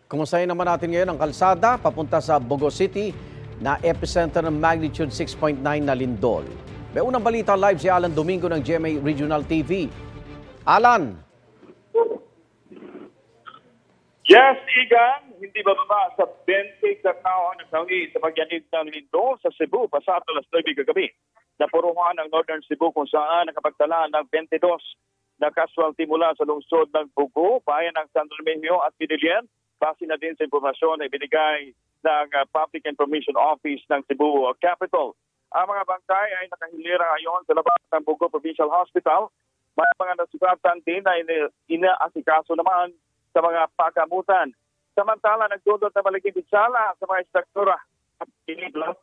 Kumustahin naman natin ngayon ang kalsada papunta sa Bogo City na epicenter ng magnitude 6.9 na lindol. May unang balita live si Alan Domingo ng GMA Regional TV. Alan! Yes, Igan, hindi bababa sa 20 katao ang nasawi sa pagyanig ng lindol sa Cebu pasado alas 9 kagabi. Napuruhan ang Northern Cebu kung saan nakapagtala ng 22 na casualty mula sa lungsod ng Bugo, bayan ng San Remigio at Pinilien. Base na din sa impormasyon na ibinigay ng Public Information Office ng Cebu Capital. Ang mga bangkay ay nakahilira ngayon sa labas ng Bugo Provincial Hospital. May mga nasugatan din na inaasikaso naman sa mga pagamutan. Samantala, nagdudot na malaking binsala sa mga istruktura at piniglas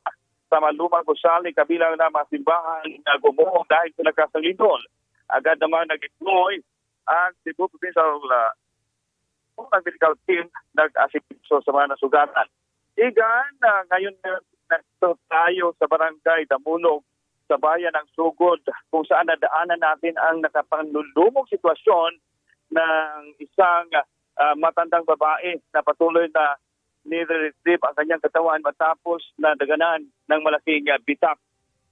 sa malumang gusali kabilang na mga simbahan na gumuho dahil sa lakas ng lindol. Agad naman nag-deploy ang Cebu Provincial medical team nag-asistiso sa mga nasugatan. Igan, ngayon nagto tayo sa barangay Damulog sa bayan ng Sugod kung saan nadaanan natin ang nakapanlulumong sitwasyon ng isang matandang babae na patuloy na nire-retrieve ang kanyang katawan matapos na daganan ng malaking bitak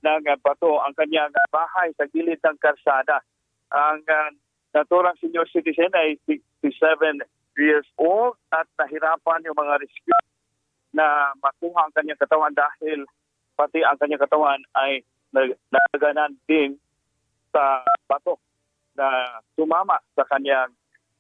ng bato ang kanyang bahay sa gilid ng karsada. Ang naturang senior citizen ay 67 years old at nahirapan yung mga rescue na makuha ang kanyang katawan dahil pati ang kanyang katawan ay nagaganan din sa bato na sumama sa kanyang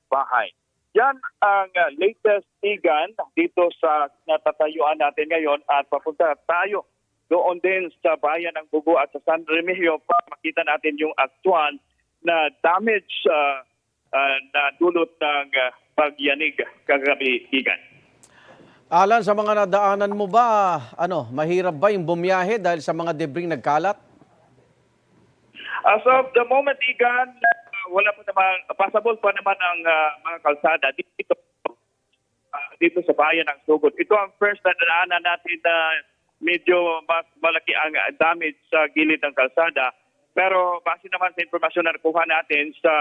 bahay. Yan ang latest Igan dito sa natatayuan natin ngayon at papunta tayo doon din sa bayan ng Bugo at sa San Remigio para makita natin yung actual na damage na dulot ng pagyanig kagabi, Igan. Alan, sa mga nadaanan mo ba, mahirap ba yung bumiyahe dahil sa mga debris nagkalat? As of the moment, Igan, wala pa naman, passable pa naman ang mga kalsada dito sa bayan ng Sugod. Ito ang first na nadaanan natin na medyo mas malaki ang damage sa gilid ng kalsada. Pero base naman sa informasyon na nakuha natin sa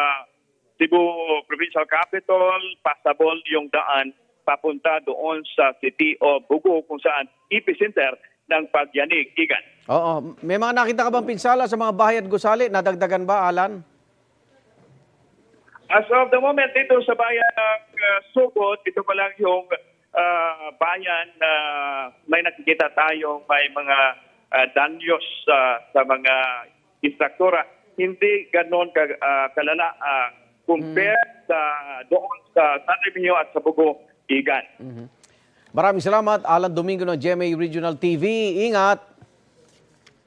Cebu Provincial Capital, passable yung daan papunta doon sa City of Bugo kung saan epicenter ng pagyanig, Igan. Oo. May mga nakita ka bang pinsala sa mga bahay at gusali? Nadagdagan ba, Alan? As of the moment, dito sa bayan ng Sugod, ito pa lang yung bayan na may nakikita tayong may mga danyos sa mga istruktura. Hindi ganon kalala compare sa doon sa San Remigio at sa Bugo, Igan. Maraming salamat, Alan Domingo ng GMA Regional TV. Ingat!